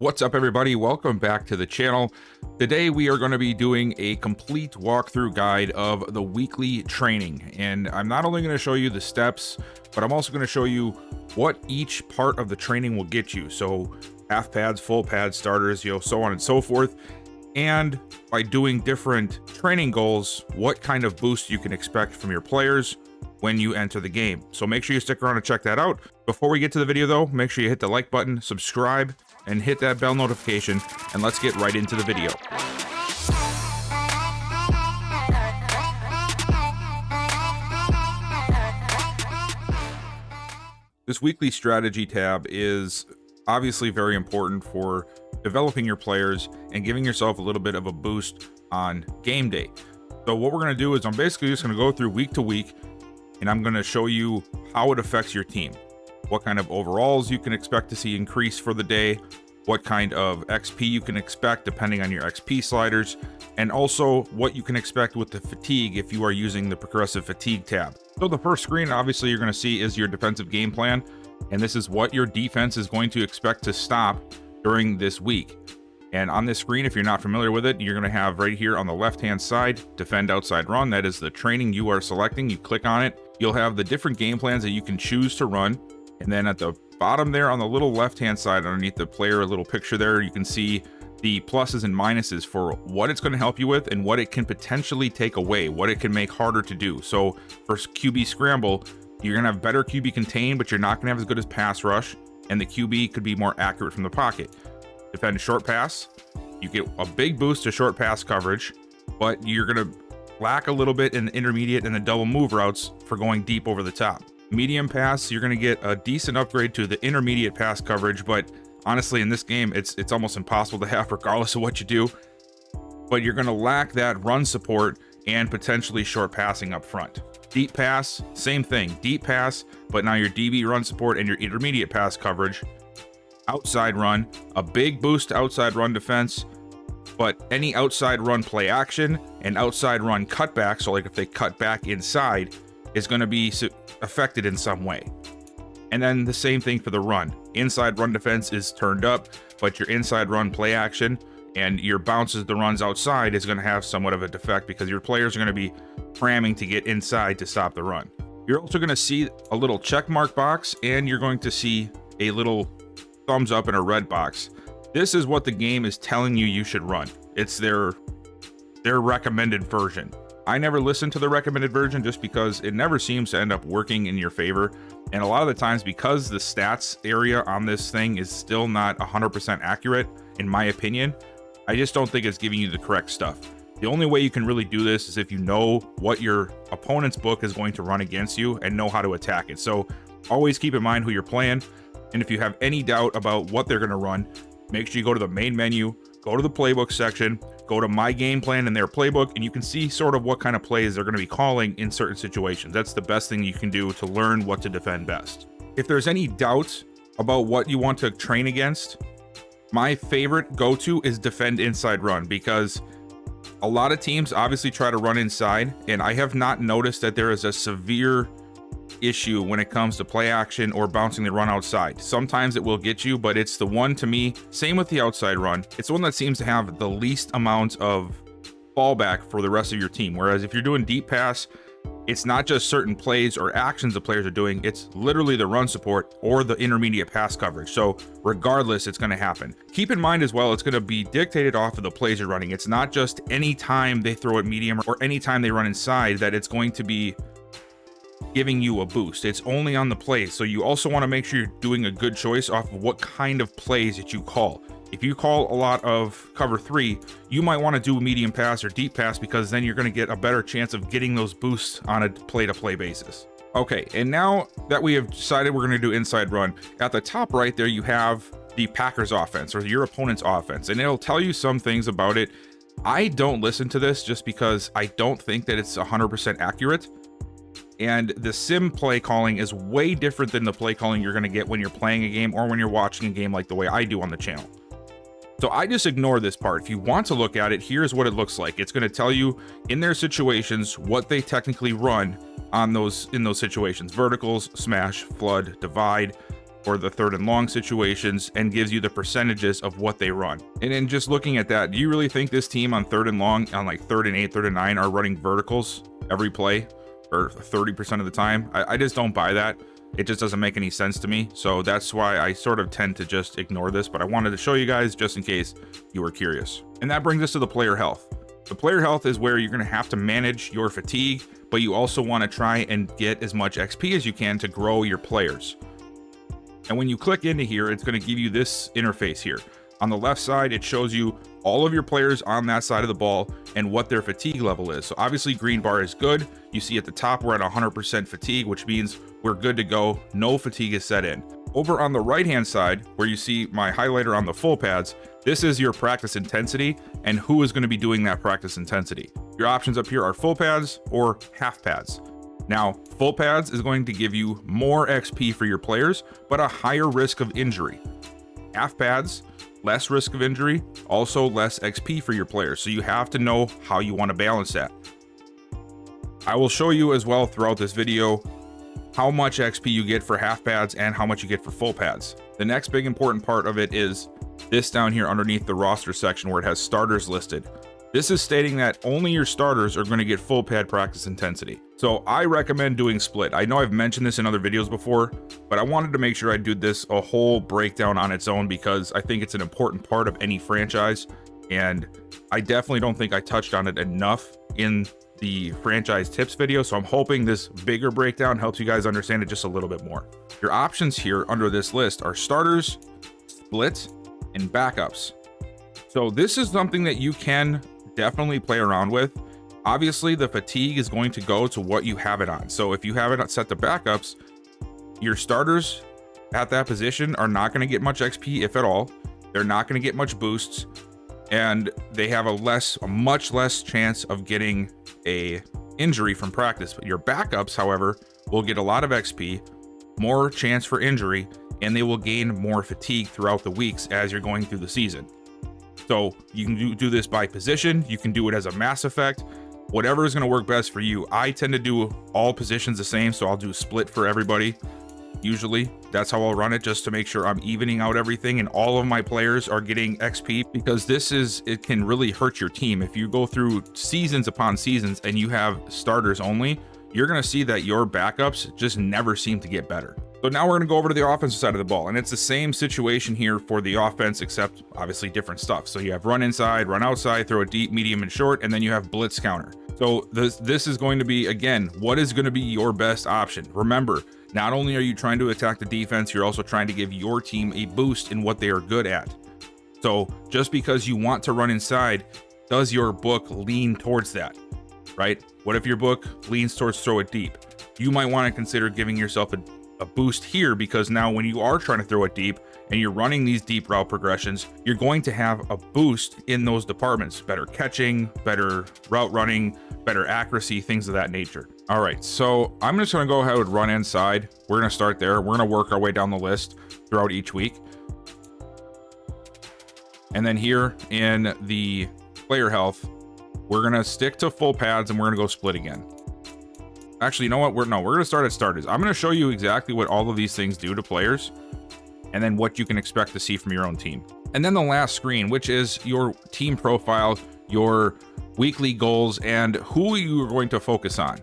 What's up, everybody? Welcome back to the channel. Today we are going to be doing a complete walkthrough guide of the weekly training, and I'm not only going to show you the steps, but I'm also going to show you what each part of the training will get you. So half pads, full pads, starters, so on and so forth. And by doing different training goals, what kind of boost you can expect from your players when you enter the game. So make sure you stick around and check that out. Before we get to the video though, make sure you hit the like button, subscribe, and hit that bell notification, and let's get right into the video. This weekly strategy tab is obviously very important for developing your players and giving yourself a little bit of a boost on game day. So what we're going to do is I'm basically just going to go through week to week, and I'm going to show you how it affects your team. What kind of overalls you can expect to see increase for the day, what kind of XP you can expect depending on your XP sliders, and also what you can expect with the fatigue if you are using the progressive fatigue tab. So the first screen obviously you're going to see is your defensive game plan, and this is what your defense is going to expect to stop during this week. And on this screen, if you're not familiar with it, you're going to have right here on the left hand side, defend outside run. That is the training you are selecting. You click on it, you'll have the different game plans that you can choose to run. And then at the bottom there on the little left hand side underneath the player little picture there, you can see the pluses and minuses for what it's going to help you with and what it can potentially take away, what it can make harder to do. So for QB scramble, you're going to have better QB contain, but you're not going to have as good as pass rush, and the QB could be more accurate from the pocket. Defend short pass, you get a big boost to short pass coverage, but you're going to lack a little bit in the intermediate and the double move routes for going deep over the top. Medium pass, you're going to get a decent upgrade to the intermediate pass coverage, but honestly in this game it's almost impossible to have regardless of what you do. But you're going to lack that run support and potentially short passing up front. Deep pass, same thing, deep pass, but now your DB run support and your intermediate pass coverage. Outside run, a big boost to outside run defense, but any outside run play action and outside run cutback, so like if they cut back inside, is going to be affected in some way. And then the same thing for the run. Inside run defense is turned up, but your inside run play action and your bounces the runs outside is going to have somewhat of a defect because your players are going to be cramming to get inside to stop the run. You're also going to see a little check mark box, and you're going to see a little thumbs up in a red box. This is what the game is telling you should run. It's their recommended version. I never listen to the recommended version just because it never seems to end up working in your favor. And a lot of the times, because the stats area on this thing is still not 100% accurate, in my opinion, I just don't think it's giving you the correct stuff. The only way you can really do this is if you know what your opponent's book is going to run against you and know how to attack it. So always keep in mind who you're playing. And if you have any doubt about what they're going to run, make sure you go to the main menu, go to the playbook section, go to my game plan in their playbook, and you can see sort of what kind of plays they're going to be calling in certain situations. That's the best thing you can do to learn what to defend best. If there's any doubt about what you want to train against, my favorite go-to is defend inside run, because a lot of teams obviously try to run inside, and I have not noticed that there is a severe issue when it comes to play action or bouncing the run outside. Sometimes it will get you, but it's the one, to me, same with the outside run, it's the one that seems to have the least amount of fallback for the rest of your team. Whereas if you're doing deep pass, it's not just certain plays or actions the players are doing, it's literally the run support or the intermediate pass coverage. So regardless, it's going to happen. Keep in mind as well, it's going to be dictated off of the plays you're running. It's not just any time they throw it medium or any time they run inside that it's going to be giving you a boost. It's only on the plays. So you also want to make sure you're doing a good choice off of what kind of plays that you call. If you call a lot of cover 3, you might want to do a medium pass or deep pass, because then you're going to get a better chance of getting those boosts on a play-to-play basis. Okay, and now that we have decided we're going to do inside run, at the top right there you have the Packers offense or your opponent's offense, and it'll tell you some things about it. I don't listen to this just because I don't think that it's 100% accurate. And the sim play calling is way different than the play calling you're going to get when you're playing a game or when you're watching a game like the way I do on the channel. So I just ignore this part. If you want to look at it, here's what it looks like. It's going to tell you in their situations what they technically run on in those situations: verticals, smash, flood, divide, or the 3rd and long situations, and gives you the percentages of what they run. And then just looking at that, do you really think this team on 3rd and long, on like 3rd and 8, 3rd and 9, are running verticals every play or 30% of the time? I just don't buy that. It just doesn't make any sense to me. So that's why I sort of tend to just ignore this, but I wanted to show you guys just in case you were curious. And that brings us to the player health. The player health is where you're going to have to manage your fatigue, but you also want to try and get as much XP as you can to grow your players. And when you click into here, it's going to give you this interface here. On the left side, it shows you all of your players on that side of the ball and what their fatigue level is. So obviously green bar is good. You see at the top, we're at 100% fatigue, which means we're good to go. No fatigue is set in. Over on the right-hand side, where you see my highlighter on the full pads, this is your practice intensity and who is going to be doing that practice intensity. Your options up here are full pads or half pads. Now, full pads is going to give you more XP for your players, but a higher risk of injury. Half pads, less risk of injury, also less XP for your players. So you have to know how you want to balance that. I will show you as well throughout this video how much XP you get for half pads and how much you get for full pads. The next big important part of it is this down here underneath the roster section where it has starters listed. This is stating that only your starters are going to get full pad practice intensity. So I recommend doing split. I know I've mentioned this in other videos before, but I wanted to make sure I do this a whole breakdown on its own because I think it's an important part of any franchise. And I definitely don't think I touched on it enough in the franchise tips video. So I'm hoping this bigger breakdown helps you guys understand it just a little bit more. Your options here under this list are starters, split, and backups. So this is something that you can definitely play around with. Obviously the fatigue is going to go to what you have it on. So if you have it set to backups, your starters at that position are not going to get much XP, if at all. They're not going to get much boosts, and they have a much less chance of getting a injury from practice. But your backups, however, will get a lot of XP, more chance for injury, and they will gain more fatigue throughout the weeks as you're going through the season. So you can do this by position. You can do it as a mass effect, whatever is going to work best for you. I tend to do all positions the same, so I'll do split for everybody. Usually that's how I'll run it, just to make sure I'm evening out everything and all of my players are getting XP, because it can really hurt your team. If you go through seasons upon seasons and you have starters only, you're going to see that your backups just never seem to get better. So now we're going to go over to the offensive side of the ball, and it's the same situation here for the offense, except obviously different stuff. So you have run inside, run outside, throw it deep, medium, and short, and then you have blitz counter. So this is going to be, again, what is going to be your best option. Remember, not only are you trying to attack the defense, you're also trying to give your team a boost in what they are good at. So just because you want to run inside, does your book lean towards that, right? What if your book leans towards throw it deep? You might want to consider giving yourself a boost here, because now when you are trying to throw it deep and you're running these deep route progressions, you're going to have a boost in those departments. Better catching, better route running, better accuracy, things of that nature. All right, so I'm just going to go ahead and run inside. We're going to start there. We're going to work our way down the list throughout each week. And then here in the player health, we're going to stick to full pads and we're going to go split again. Actually, you know what? We're going to start at starters. I'm going to show you exactly what all of these things do to players and then what you can expect to see from your own team. And then the last screen, which is your team profile, your weekly goals, and who you are going to focus on.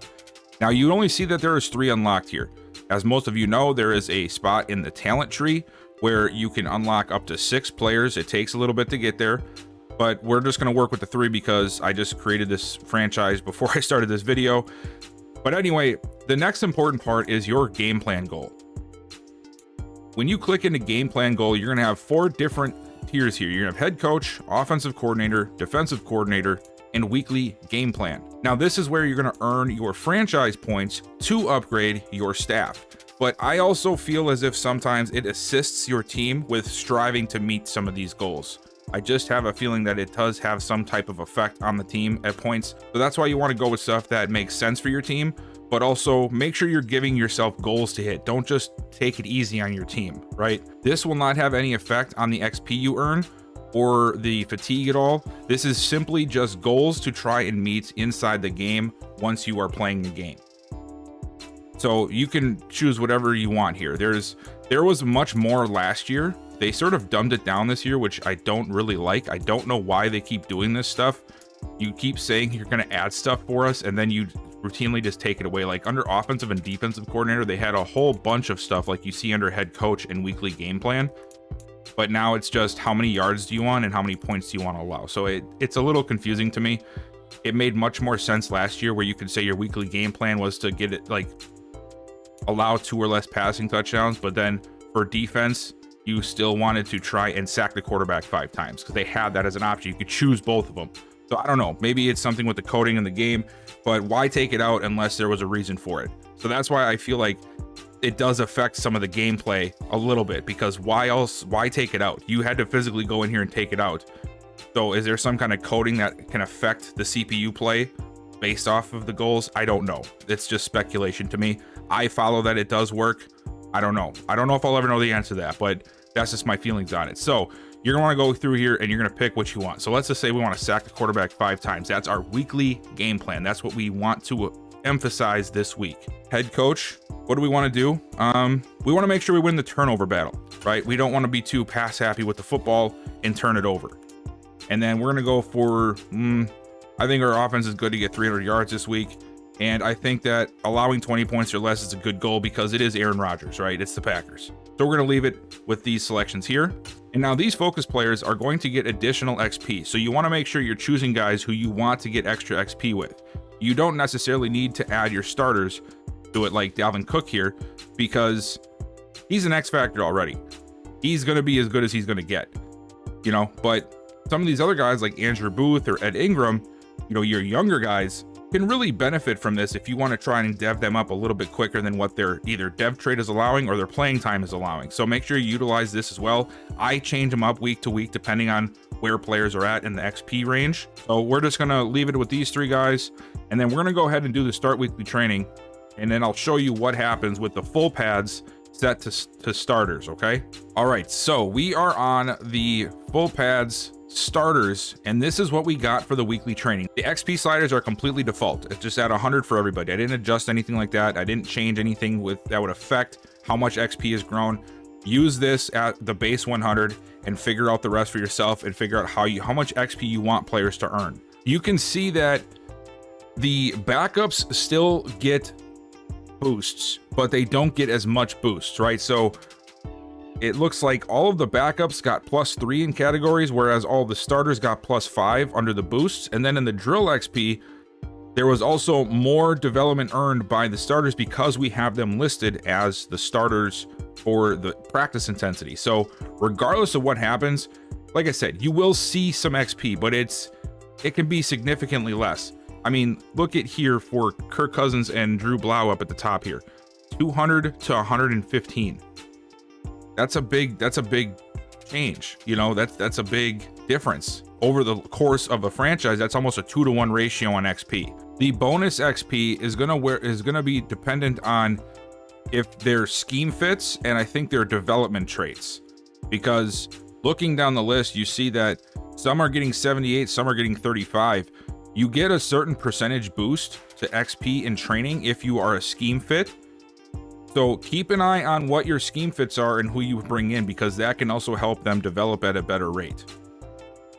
Now, you only see that there is 3 unlocked here. As most of you know, there is a spot in the talent tree where you can unlock up to 6 players. It takes a little bit to get there, but we're just going to work with the 3 because I just created this franchise before I started this video. But anyway, the next important part is your game plan goal. When you click into game plan goal, you're going to have 4 different tiers here. You're going to have head coach, offensive coordinator, defensive coordinator, and weekly game plan. Now, this is where you're going to earn your franchise points to upgrade your staff. But I also feel as if sometimes it assists your team with striving to meet some of these goals. I just have a feeling that it does have some type of effect on the team at points. So that's why you want to go with stuff that makes sense for your team, but also make sure you're giving yourself goals to hit. Don't just take it easy on your team, right? This will not have any effect on the XP you earn or the fatigue at all. This is simply just goals to try and meet inside the game once you are playing the game. So you can choose whatever you want here. There's There was much more last year. They sort of dumbed it down this year, which I don't really like. I don't know why they keep doing this stuff. You keep saying you're going to add stuff for us, and then you routinely just take it away. Like under offensive and defensive coordinator, they had a whole bunch of stuff like you see under head coach and weekly game plan. But now it's just how many yards do you want and how many points do you want to allow. So it's a little confusing to me. It made much more sense last year where you could say your weekly game plan was to get it like allow 2 or less passing touchdowns, but then for defense, you still wanted to try and sack the quarterback 5 times because they had that as an option. You could choose both of them. So I don't know, maybe it's something with the coding in the game, but why take it out unless there was a reason for it? So that's why I feel like it does affect some of the gameplay a little bit, because why take it out? You had to physically go in here and take it out. So is there some kind of coding that can affect the CPU play based off of the goals? I don't know. It's just speculation to me. I follow that it does work. I don't know. I don't know if I'll ever know the answer to that, but that's just my feelings on it. So you're gonna want to go through here and you're gonna pick what you want. So let's just say we want to sack the quarterback 5 times. That's our weekly game plan. That's what we want to emphasize this week. Head coach, what do we want to do? We want to make sure we win the turnover battle, right? We don't want to be too pass happy with the football and turn it over. And then we're gonna go for, I think our offense is good to get 300 yards this week. And I think that allowing 20 points or less is a good goal because it is Aaron Rodgers, right? It's the Packers. So we're going to leave it with these selections here. And now these focus players are going to get additional XP. So you want to make sure you're choosing guys who you want to get extra XP with. You don't necessarily need to add your starters to it like Dalvin Cook here, because he's an X factor already. He's going to be as good as he's going to get, you know, but some of these other guys like Andrew Booth or Ed Ingram, you know, your younger guys can really benefit from this if you want to try and dev them up a little bit quicker than what their either dev trade is allowing or their playing time is allowing. So make sure you utilize this as well. I change them up week to week depending on where players are at in the XP range. So we're just going to leave it with these 3 guys, and then we're going to go ahead and do the start weekly training, and then I'll show you what happens with the full pads set to starters. Okay. All right. So we are on the full pads starters, and this is what we got for the weekly training. The XP sliders are completely default. It's just at 100 for everybody. I didn't adjust anything like that. I didn't change anything with that would affect how much XP is grown. Use this at the base 100 and figure out the rest for yourself and figure out how much XP you want players to earn. You can see that the backups still get boosts, but they don't get as much boosts, right? So it looks like all of the backups got +3 in categories, whereas all the starters got +5 under the boosts. And then in the drill XP, there was also more development earned by the starters because we have them listed as the starters for the practice intensity. So regardless of what happens, like I said, you will see some XP, but it can be significantly less. I mean, look at here for Kirk Cousins and Drew Blau up at the top here, 200 to 115. That's a big change. You know, that's a big difference over the course of a franchise. That's almost a 2-to-1 ratio on XP. The bonus XP is gonna be dependent on if their scheme fits, and I think their development traits, because looking down the list, you see that some are getting 78, some are getting 35. You get a certain percentage boost to XP in training if you are a scheme fit. So keep an eye on what your scheme fits are and who you bring in, because that can also help them develop at a better rate.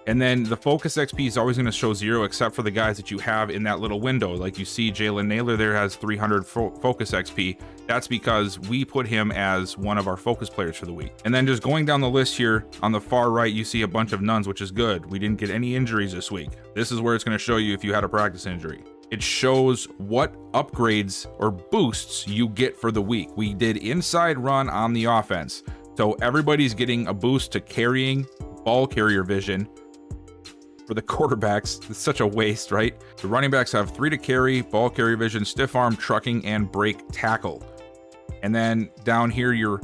And then the focus XP is always going to show 0 except for the guys that you have in that little window. Like you see Jalen Naylor there has 300 focus XP. That's because we put him as one of our focus players for the week. And then just going down the list here on the far right, you see a bunch of nuns, which is good. We didn't get any injuries this week. This is where it's going to show you if you had a practice injury. It shows what upgrades or boosts you get for the week. We did inside run on the offense. So everybody's getting a boost to carrying, ball carrier vision. For the quarterbacks, it's such a waste, right? The running backs have 3 to carry, ball carrier vision, stiff arm, trucking, and break tackle. And then down here, your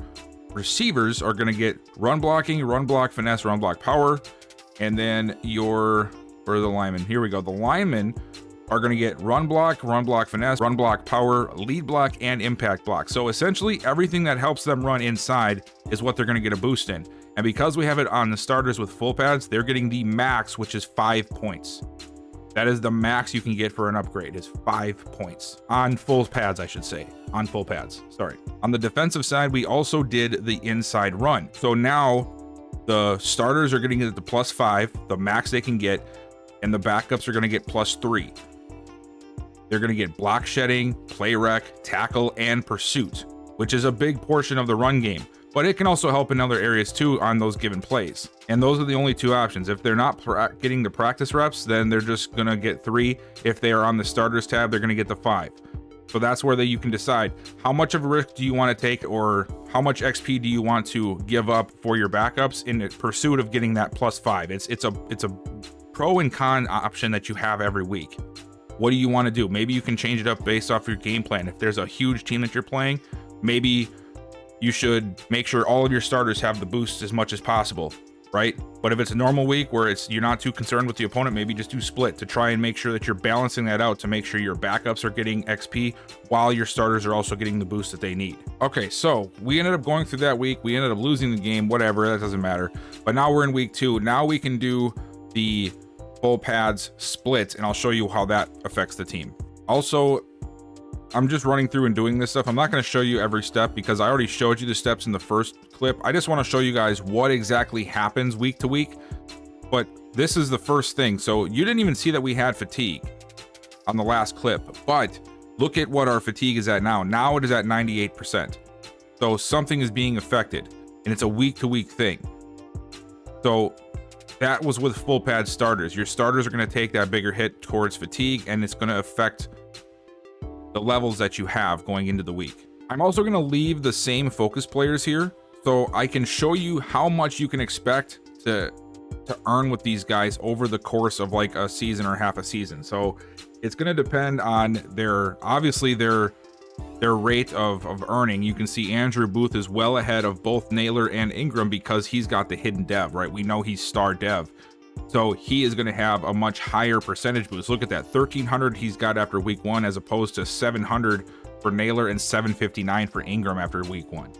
receivers are going to get run blocking, run block finesse, run block power. And then where are the linemen? Here we go. The linemen are going to get run block finesse, run block power, lead block, and impact block. So essentially everything that helps them run inside is what they're going to get a boost in. And because we have it on the starters with full pads, they're getting the max, which is 5 points. That is the max you can get for an upgrade, is 5 points. On full pads, I should say. On full pads, sorry. On the defensive side, we also did the inside run. So now the starters are getting it to +5, the max they can get, and the backups are going to get +3. They're going to get block shedding, play rec, tackle, and pursuit, which is a big portion of the run game. But it can also help in other areas too on those given plays. And those are the only two options. If they're not getting the practice reps, then they're just going to get 3. If they are on the starters tab, they're going to get the 5. So that's where you can decide how much of a risk do you want to take, or how much XP do you want to give up for your backups in pursuit of getting that +5. It's a pro and con option that you have every week. What do you want to do? Maybe you can change it up based off your game plan. If there's a huge team that you're playing, maybe you should make sure all of your starters have the boost as much as possible, right? But if it's a normal week where you're not too concerned with the opponent, maybe just do split to try and make sure that you're balancing that out, to make sure your backups are getting XP while your starters are also getting the boost that they need. Okay, so we ended up going through that week. We ended up losing the game, whatever, that doesn't matter. But now we're in week 2. Now we can do the full pads split, and I'll show you how that affects the team. Also, I'm just running through and doing this stuff. I'm not going to show you every step because I already showed you the steps in the first clip. I just want to show you guys what exactly happens week to week. But this is the first thing. So you didn't even see that we had fatigue on the last clip, but look at what our fatigue is at now. Now it is at 98%. So something is being affected, and it's a week to week thing. So that was with full pad starters. Your starters are going to take that bigger hit towards fatigue, and it's going to affect the levels that you have going into the week. I'm also going to leave the same focus players here so I can show you how much you can expect to earn with these guys over the course of like a season or half a season. So it's going to depend on their rate of earning. You can see Andrew Booth is well ahead of both Naylor and Ingram because he's got the hidden dev, right? We know he's star dev. So he is going to have a much higher percentage boost. Look at that, 1,300 he's got after week 1 as opposed to 700 for Naylor and 759 for Ingram after week 1.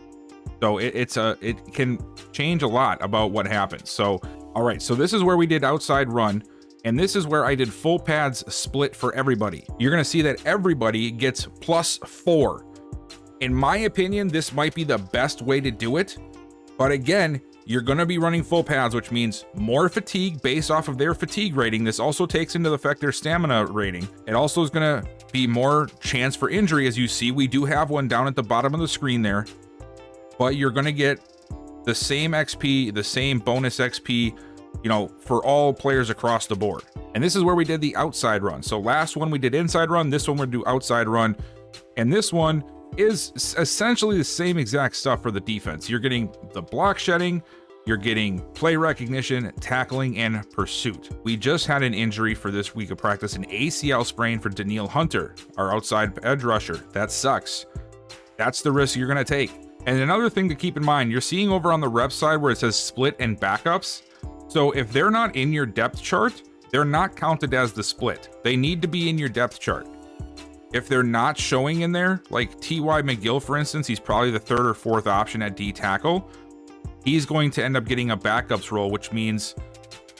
So it can change a lot about what happens. So, all right, so this is where we did outside run, and this is where I did full pads split for everybody. You're going to see that everybody gets +4. In my opinion, this might be the best way to do it. But again, you're going to be running full pads, which means more fatigue based off of their fatigue rating. This also takes into effect their stamina rating. It also is going to be more chance for injury. As you see, we do have one down at the bottom of the screen there, but you're going to get the same XP, the same bonus XP, you know, for all players across the board. And this is where we did the outside run. So last one we did inside run, this one we'll do outside run. And this one is essentially the same exact stuff for the defense. You're getting the block shedding, you're getting play recognition, tackling, and pursuit. We just had an injury for this week of practice, an ACL sprain for Danielle Hunter, our outside edge rusher. That sucks. That's the risk you're going to take. And another thing to keep in mind, you're seeing over on the rep side where it says split and backups. So if they're not in your depth chart, they're not counted as the split. They need to be in your depth chart. If they're not showing in there, like T.Y. McGill, for instance, he's probably the 3rd or 4th option at D tackle. He's going to end up getting a backups role, which means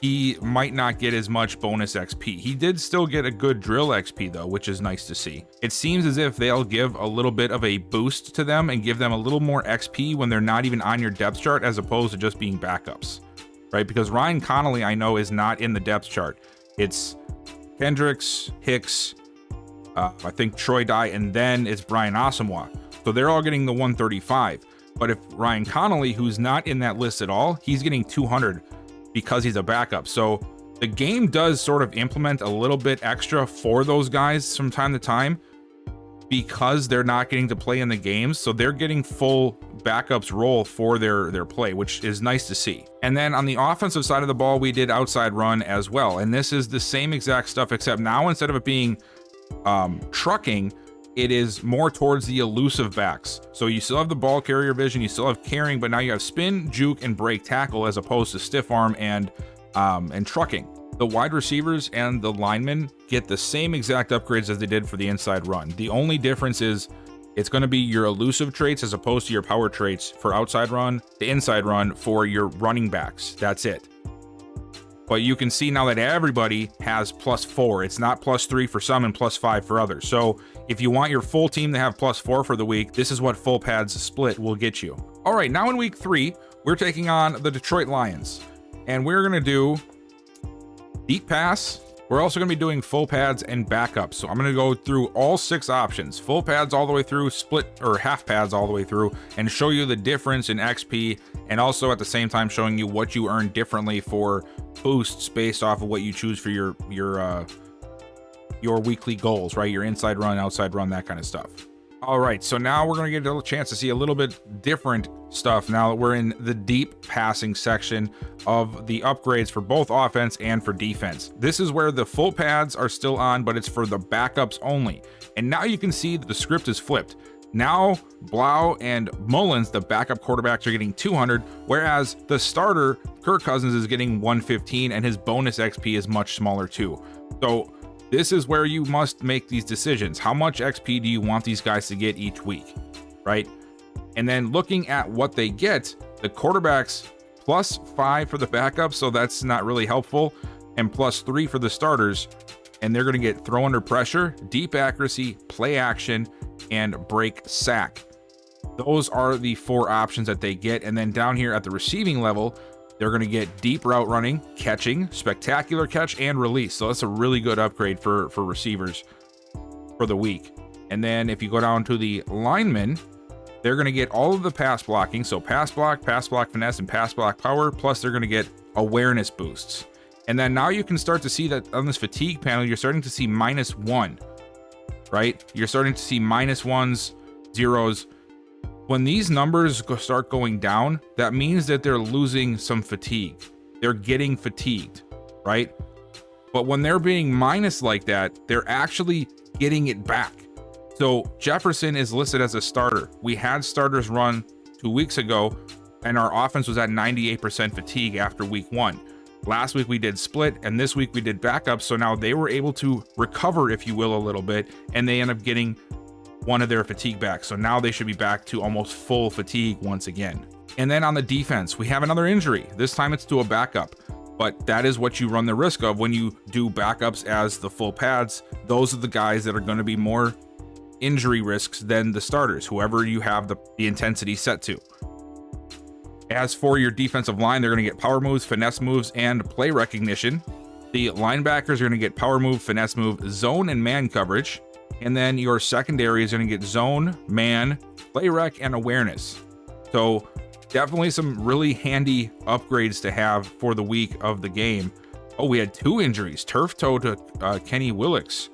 he might not get as much bonus XP. He did still get a good drill XP though, which is nice to see. It seems as if they'll give a little bit of a boost to them and give them a little more XP when they're not even on your depth chart, as opposed to just being backups, right? Because Ryan Connolly, I know, is not in the depth chart. It's Kendricks, Hicks, I think Troy Dye, and then it's Brian Asamoah. So they're all getting the 135. But if Ryan Connolly, who's not in that list at all, he's getting 200 because he's a backup. So the game does sort of implement a little bit extra for those guys from time to time because they're not getting to play in the games. So they're getting full backups role for their play, which is nice to see. And then on the offensive side of the ball, we did outside run as well. And this is the same exact stuff, except now instead of it being trucking, it is more towards the elusive backs. So you still have the ball carrier vision, you still have carrying, but now you have spin, juke, and break tackle as opposed to stiff arm and trucking. The wide receivers and the linemen get the same exact upgrades as they did for the inside run. The only difference is it's going to be your elusive traits as opposed to your power traits for outside run, the inside run for your running backs. That's it. But you can see now that everybody has +4. It's not +3 for some and +5 for others. So if you want your full team to have +4 for the week, this is what full pads split will get you. All right, now in week 3, we're taking on the Detroit Lions. And we're going to do deep pass. We're also going to be doing full pads and backups. So I'm going to go through all 6 options, full pads all the way through, split or half pads all the way through, and show you the difference in XP, and also at the same time showing you what you earn differently for boosts based off of what you choose for your weekly goals, right? Your inside run, outside run, that kind of stuff. All right, so now we're going to get a chance to see a little bit different stuff now that we're in the deep passing section of the upgrades for both offense and for defense. This is where the full pads are still on, but it's for the backups only. And now you can see that the script is flipped. Now Blau and Mullins, the backup quarterbacks, are getting 200, whereas the starter, Kirk Cousins, is getting 115, and his bonus XP is much smaller too. So this is where you must make these decisions. How much XP do you want these guys to get each week, right? And then looking at what they get, the quarterbacks +5 for the backups, so that's not really helpful, and +3 for the starters, and they're going to get throw under pressure, deep accuracy, play action, and break sack. Those are the 4 options that they get. And then down here at the receiving level, they're going to get deep route running, catching, spectacular catch, and release. So that's a really good upgrade for receivers for the week. And then if you go down to the linemen, they're going to get all of the pass blocking. So pass block finesse, and pass block power. Plus they're going to get awareness boosts. And then now you can start to see that on this fatigue panel, you're starting to see -1, right? You're starting to see -1s, 0s. When these numbers start going down, that means that they're losing some fatigue. They're getting fatigued, right? But when they're being minus like that, they're actually getting it back. So Jefferson is listed as a starter. We had starters run 2 weeks ago, and our offense was at 98% fatigue after week 1. Last week we did split, and this week we did backup. So now they were able to recover, if you will, a little bit, and they end up getting one of their fatigue back. So now they should be back to almost full fatigue once again. And then on the defense, we have another injury. This time it's to a backup, but that is what you run the risk of when you do backups as the full pads. Those are the guys that are going to be more injury risks than the starters, whoever you have the intensity set to. As for your defensive line, they're going to get power moves, finesse moves, and play recognition. The linebackers are going to get power move, finesse move, zone, and man coverage. And then your secondary is going to get zone, man, play rec, and awareness. So definitely some really handy upgrades to have for the week of the game. Oh, we had 2 injuries. Turf toe to Kenny Willix.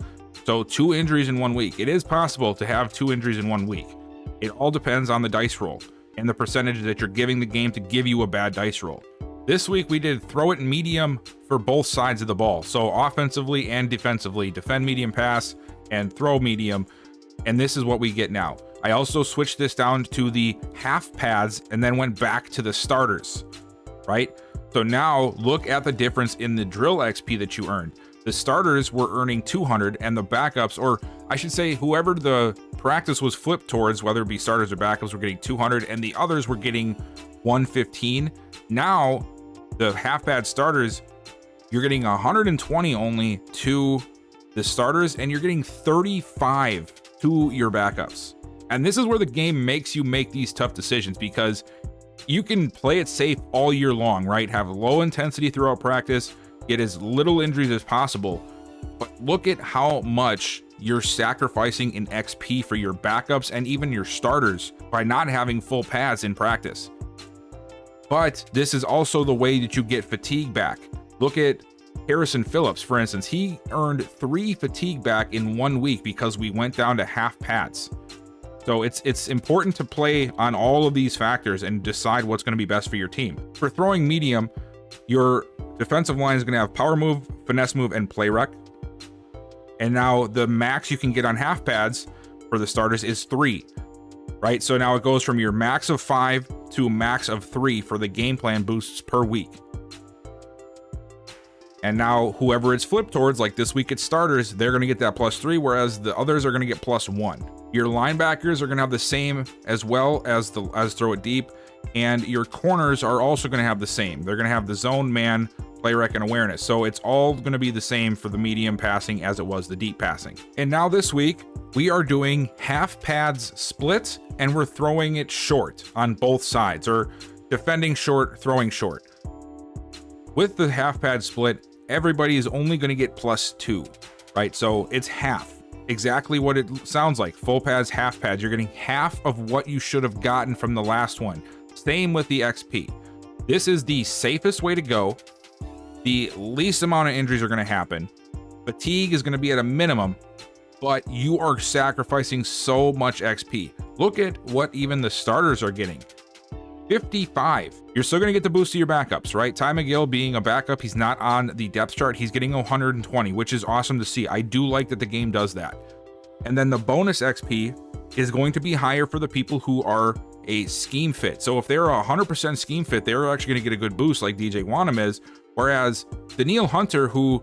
So 2 injuries in 1 week. It is possible to have 2 injuries in 1 week. It all depends on the dice roll and the percentage that you're giving the game to give you a bad dice roll. This week we did throw it medium for both sides of the ball. So offensively and defensively, defend medium, pass, and throw medium, and this is what we get now. I also switched this down to the half pads and then went back to the starters, right? So now look at the difference in the drill XP that you earned. The starters were earning 200, and the backups, or I should say whoever the practice was flipped towards, whether it be starters or backups, were getting 200, and the others were getting 115. Now the half pad starters, you're getting 120 only to the starters, and you're getting 35 to your backups. And this is where the game makes you make these tough decisions, because you can play it safe all year long, right? Have low intensity throughout practice, get as little injuries as possible. But look at how much you're sacrificing in XP for your backups and even your starters by not having full pads in practice. But this is also the way that you get fatigue back. Look at Harrison Phillips, for instance. He earned 3 fatigue back in 1 week because we went down to half pads. So it's important to play on all of these factors and decide what's going to be best for your team. For throwing medium, your defensive line is going to have power move, finesse move, and play rec. And now the max you can get on half pads for the starters is 3, right? So now it goes from your max of 5 to a max of 3 for the game plan boosts per week. And now whoever it's flipped towards, like this week it's starters, they're going to get that +3, whereas the others are going to get +1. Your linebackers are going to have the same as well as throw it deep, and your corners are also going to have the same. They're going to have the zone, man, play rec, and awareness. So it's all going to be the same for the medium passing as it was the deep passing. And now this week, we are doing half pads split, and we're throwing it short on both sides, or defending short, throwing short. With the half pad split, everybody is only going to get +2, right? So it's half. Exactly what it sounds like. Full pads, half pads. You're getting half of what you should have gotten from the last one. Same with the XP. This is the safest way to go. The least amount of injuries are going to happen. Fatigue is going to be at a minimum, but you are sacrificing so much XP. Look at what even the starters are getting. 55. You're still going to get the boost to your backups, right? Ty McGill being a backup, he's not on the depth chart. He's getting 120, which is awesome to see. I do like that the game does that. And then the bonus XP is going to be higher for the people who are a scheme fit. So if they're a 100% scheme fit, they're actually going to get a good boost like DJ Wanham is. Whereas Daniil Hunter, who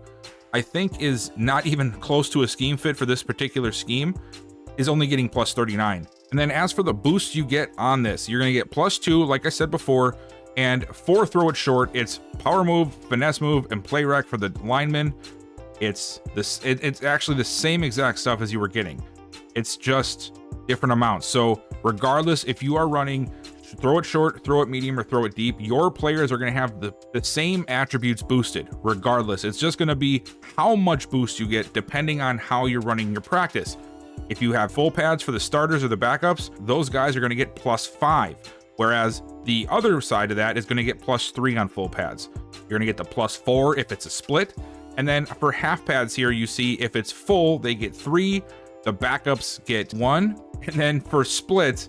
I think is not even close to a scheme fit for this particular scheme, is only getting +39. And then as for the boost you get on this, you're going to get +2, like I said before, and for throw it short, it's power move, finesse move, and play rec for the lineman. It's actually the same exact stuff as you were getting. It's just different amounts. So regardless if you are running throw it short, throw it medium, or throw it deep, your players are going to have the same attributes boosted regardless. It's just going to be how much boost you get depending on how you're running your practice. If you have full pads for the starters or the backups, those guys are going to get +5, whereas the other side of that is going to get +3 on full pads. You're going to get the +4 if it's a split, and then for half pads here, you see if it's full, they get 3, the backups get 1, and then for split,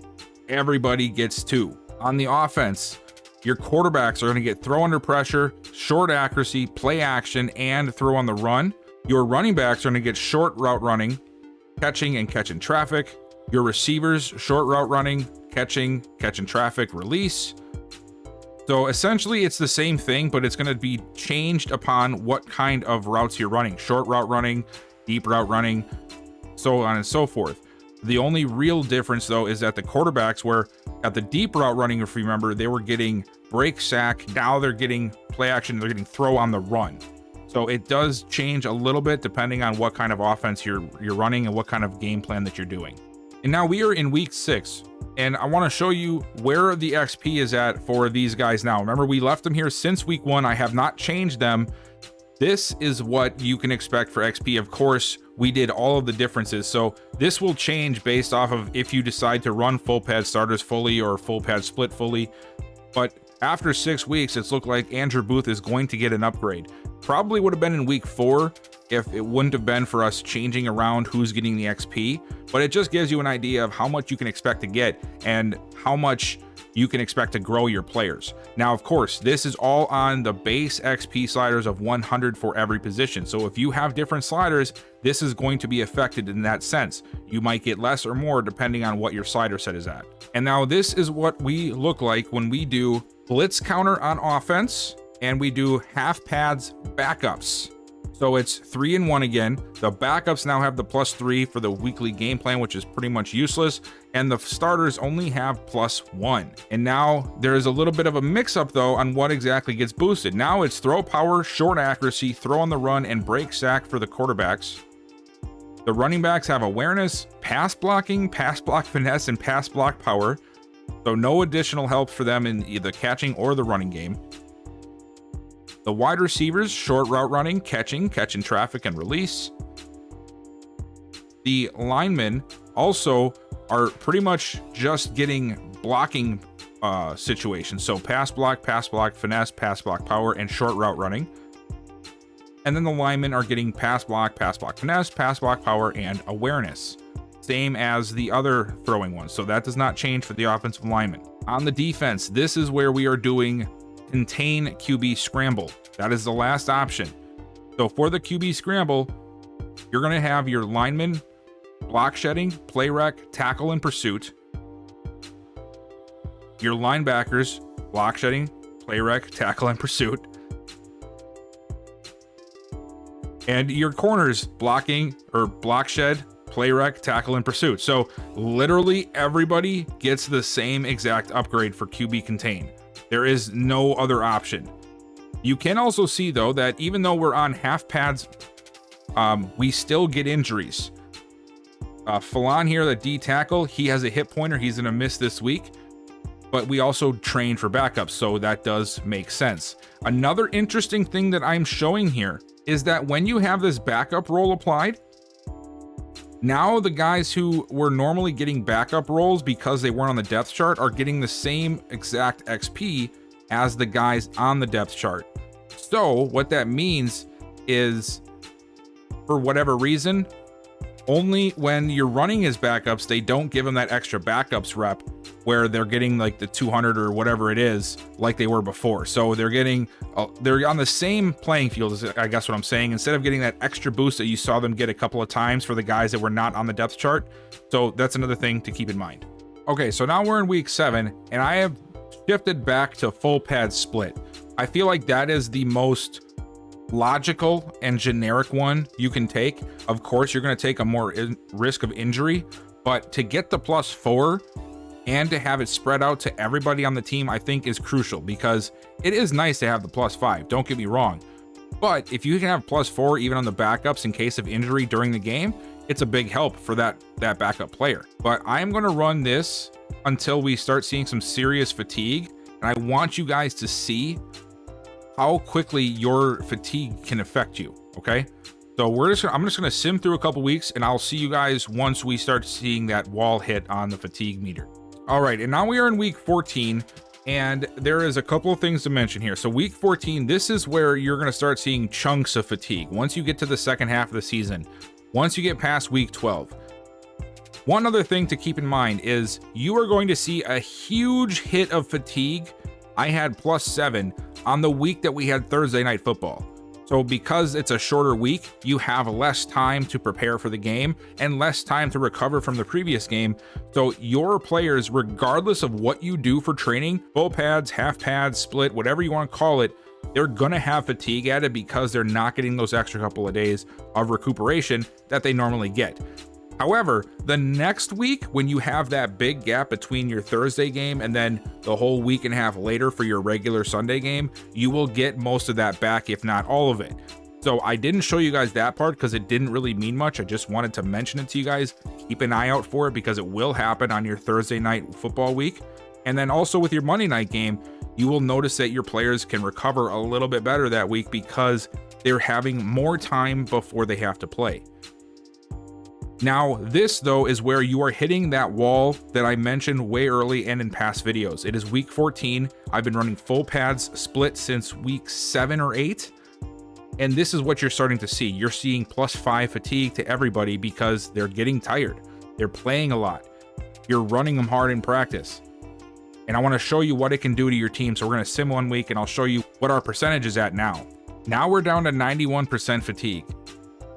everybody gets 2. On the offense, your quarterbacks are going to get throw under pressure, short accuracy, play action, and throw on the run. Your running backs are going to get short route running, catching and catching traffic. Your receivers, short route running, catching traffic, release. So essentially it's the same thing, but it's going to be changed upon what kind of routes you're running. Short route running, deep route running, so on and so forth. The only real difference though is that the quarterbacks were at the deep route running, if you remember, they were getting break sack. Now they're getting play action, they're getting throw on the run. So it does change a little bit depending on what kind of offense you're running and what kind of game plan that you're doing. And now we are in week 6, and I want to show you where the XP is at for these guys now. Remember, we left them here since week 1. I have not changed them. This is what you can expect for XP. Of course, we did all of the differences. So this will change based off of if you decide to run full pad starters fully or full pad split fully. But after 6 weeks, it's looked like Andrew Booth is going to get an upgrade. Probably would have been in week 4 if it wouldn't have been for us changing around who's getting the XP, but it just gives you an idea of how much you can expect to get and how much you can expect to grow your players. Now, of course, this is all on the base XP sliders of 100 for every position. So if you have different sliders, this is going to be affected in that sense. You might get less or more depending on what your slider set is at. And now this is what we look like when we do blitz counter on offense and we do half pads backups. So it's 3 and 1 again. The backups now have the +3 for the weekly game plan, which is pretty much useless. And the starters only have +1. And now there's a little bit of a mix up though on what exactly gets boosted. Now it's throw power, short accuracy, throw on the run, and break sack for the quarterbacks. The running backs have awareness, pass blocking, pass block finesse, and pass block power. So no additional help for them in either catching or the running game. The wide receivers, short route running, catching traffic, and release. The linemen also are pretty much just getting blocking situations. So pass block, finesse, pass block power, and short route running. And then the linemen are getting pass block, finesse, pass block power, and awareness. Same as the other throwing ones. So that does not change for the offensive linemen. On the defense, this is where we are doing contain QB scramble. That is the last option. So for the QB scramble, you're going to have your linemen block shedding, play rec, tackle and pursuit. Your linebackers block shedding, play rec, tackle and pursuit. And your corners blocking or block shed, play rec, tackle and pursuit. So literally everybody gets the same exact upgrade for QB contain. There is no other option. You can also see though that even though we're on half pads, we still get injuries. Falan here, the D tackle, he has a hip pointer. He's going to miss this week, but we also train for backups, so that does make sense. Another interesting thing that I'm showing here is that when you have this backup role applied, now the guys who were normally getting backup roles because they weren't on the depth chart are getting the same exact XP as the guys on the depth chart. So what that means is, for whatever reason, only when you're running as backups, they don't give them that extra backups rep where they're getting like the 200 or whatever it is like they were before. So they're getting, they're on the same playing field, is I guess what I'm saying, instead of getting that extra boost that you saw them get a couple of times for the guys that were not on the depth chart. So that's another thing to keep in mind. Okay, so now we're in week 7 and I have shifted back to full pad split. I feel like that is the most logical and generic one you can take. Of course, you're going to take a more risk of injury, but to get the +4 and to have it spread out to everybody on the team, I think is crucial, because it is nice to have the +5. Don't get me wrong. But if you can have +4 even on the backups in case of injury during the game, it's a big help for that backup player. But I am going to run this until we start seeing some serious fatigue. And I want you guys to see how quickly your fatigue can affect you. Okay. So I'm just going to sim through a couple weeks, and I'll see you guys once we start seeing that wall hit on the fatigue meter. All right. And now we are in week 14. And there is a couple of things to mention here. So week 14, this is where you're going to start seeing chunks of fatigue. Once you get to the second half of the season, once you get past week 12. One other thing to keep in mind is you are going to see a huge hit of fatigue. I had +7 on the week that we had Thursday Night Football. So because it's a shorter week, you have less time to prepare for the game and less time to recover from the previous game. So your players, regardless of what you do for training, full pads, half pads, split, whatever you want to call it, they're going to have fatigue at it because they're not getting those extra couple of days of recuperation that they normally get. However, the next week, when you have that big gap between your Thursday game and then the whole week and a half later for your regular Sunday game, you will get most of that back, if not all of it. So I didn't show you guys that part because it didn't really mean much. I just wanted to mention it to you guys. Keep an eye out for it because it will happen on your Thursday night football week. And then also with your Monday night game, you will notice that your players can recover a little bit better that week because they're having more time before they have to play. Now, this though is where you are hitting that wall that I mentioned way early and in past videos. It is week 14. I've been running full pads split since week 7 or 8. And this is what you're starting to see. You're seeing +5 fatigue to everybody because they're getting tired. They're playing a lot. You're running them hard in practice. And I want to show you what it can do to your team. So we're going to sim 1 week and I'll show you what our percentage is at now. Now we're down to 91% fatigue.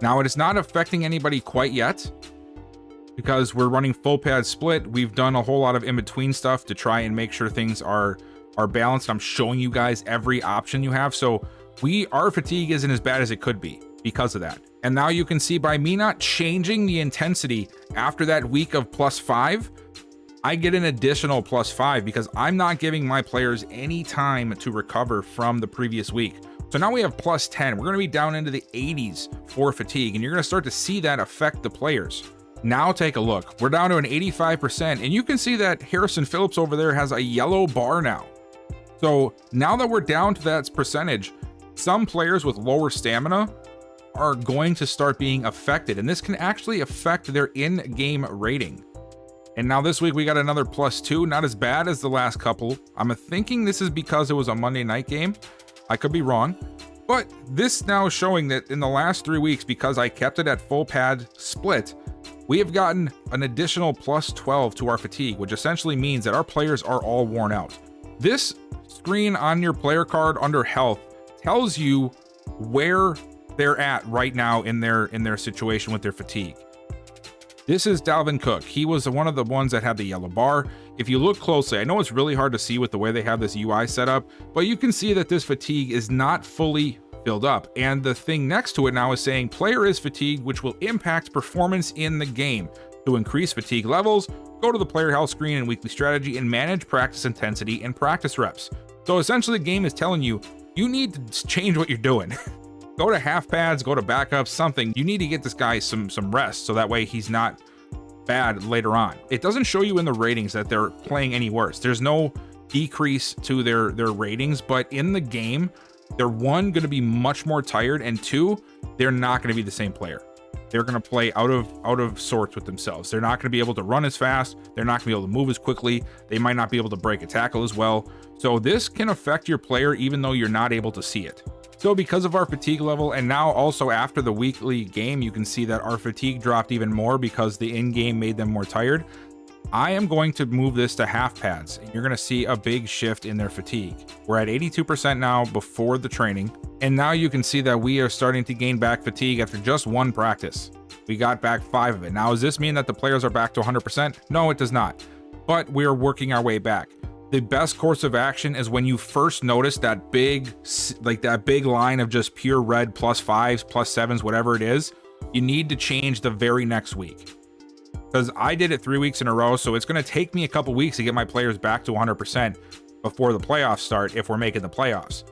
Now it is not affecting anybody quite yet because we're running full pad split. We've done a whole lot of in-between stuff to try and make sure things are balanced. I'm showing you guys every option you have. So our fatigue isn't as bad as it could be because of that. And now you can see by me not changing the intensity after that week of +5, I get an additional +5 because I'm not giving my players any time to recover from the previous week. So now we have +10. We're going to be down into the 80s for fatigue, and you're going to start to see that affect the players. Now take a look. We're down to an 85%, and you can see that Harrison Phillips over there has a yellow bar now. So now that we're down to that percentage, some players with lower stamina are going to start being affected, and this can actually affect their in-game rating. And now this week we got another +2, not as bad as the last couple. I'm thinking this is because it was a Monday night game. I could be wrong, but this now is showing that in the last 3 weeks, because I kept it at full pad split, we have gotten an additional +12 to our fatigue, which essentially means that our players are all worn out. This screen on your player card under health tells you where they're at right now in their situation with their fatigue. This is Dalvin Cook. He was one of the ones that had the yellow bar. If you look closely, I know it's really hard to see with the way they have this UI set up, but you can see that this fatigue is not fully filled up. And the thing next to it now is saying player is fatigued, which will impact performance in the game. To increase fatigue levels, go to the player health screen in weekly strategy and manage practice intensity and practice reps. So essentially the game is telling you you need to change what you're doing. Go to half pads, go to backups, something. You need to get this guy some rest so that way he's not bad later on. It doesn't show you in the ratings that they're playing any worse. There's no decrease to their ratings, but in the game, they're one, going to be much more tired, and two, they're not going to be the same player. They're going to play out of sorts with themselves. They're not going to be able to run as fast. They're not going to be able to move as quickly. They might not be able to break a tackle as well. So this can affect your player even though you're not able to see it. So because of our fatigue level, and now also after the weekly game, you can see that our fatigue dropped even more because the in-game made them more tired. I am going to move this to half pads, and you're going to see a big shift in their fatigue. We're at 82% now before the training, and now you can see that we are starting to gain back fatigue after just one practice. We got back 5 of it. Now, does this mean that the players are back to 100%? No, it does not, but we're working our way back. The best course of action is when you first notice that big line of just pure red +5s, +7s, whatever it is. You need to change the very next week. Because I did it 3 weeks in a row, so it's going to take me a couple weeks to get my players back to 100% before the playoffs start if we're making the playoffs.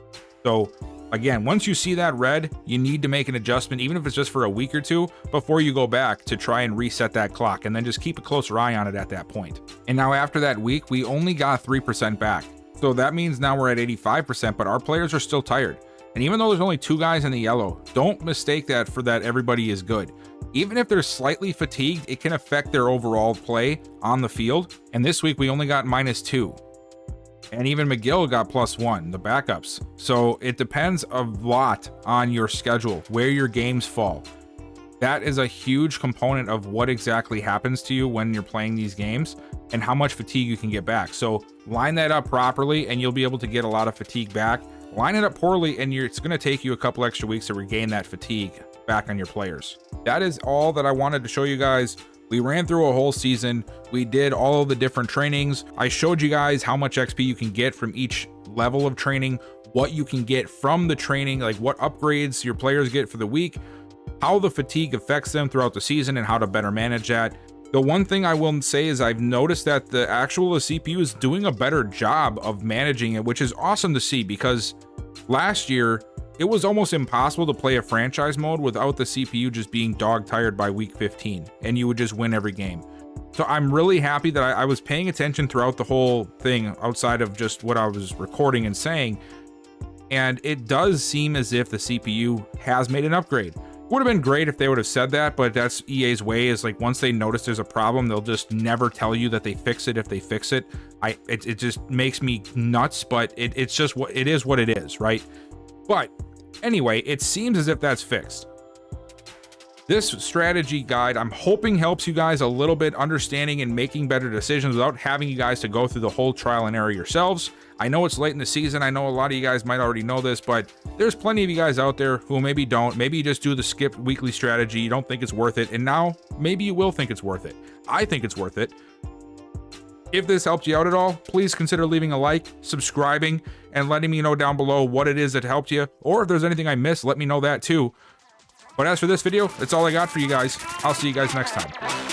So again, once you see that red, you need to make an adjustment, even if it's just for a week or two, before you go back to try and reset that clock, and then just keep a closer eye on it at that point. And now after that week, we only got 3% back. So that means now we're at 85%, but our players are still tired. And even though there's only 2 guys in the yellow, don't mistake that for that everybody is good. Even if they're slightly fatigued, it can affect their overall play on the field. And this week we only got -2. And even McGill got +1, the backups. So it depends a lot on your schedule, where your games fall. That is a huge component of what exactly happens to you when you're playing these games and how much fatigue you can get back. So line that up properly and you'll be able to get a lot of fatigue back. Line it up poorly and it's going to take you a couple extra weeks to regain that fatigue back on your players. That is all that I wanted to show you guys. We ran through a whole season. We did all of the different trainings. I showed you guys how much XP you can get from each level of training, what you can get from the training, like what upgrades your players get for the week, how the fatigue affects them throughout the season, and how to better manage that. The one thing I will say is I've noticed that the actual CPU is doing a better job of managing it, which is awesome to see, because last year it was almost impossible to play a franchise mode without the CPU just being dog tired by week 15, and you would just win every game. So I'm really happy that I was paying attention throughout the whole thing outside of just what I was recording and saying, and it does seem as if the CPU has made an upgrade. Would have been great if they would have said that, but that's EA's way, is like once they notice there's a problem, they'll just never tell you that they fix it if they fix it. It just makes me nuts, but it's just what it is, right? But anyway, it seems as if that's fixed. This strategy guide, I'm hoping, helps you guys a little bit understanding and making better decisions without having you guys to go through the whole trial and error yourselves. I know it's late in the season. I know a lot of you guys might already know this, but there's plenty of you guys out there who maybe don't. Maybe you just do the skip weekly strategy. You don't think it's worth it. And now maybe you will think it's worth it. I think it's worth it. If this helped you out at all, please consider leaving a like, subscribing, and letting me know down below what it is that helped you. Or if there's anything I missed, let me know that too. But as for this video, that's all I got for you guys. I'll see you guys next time.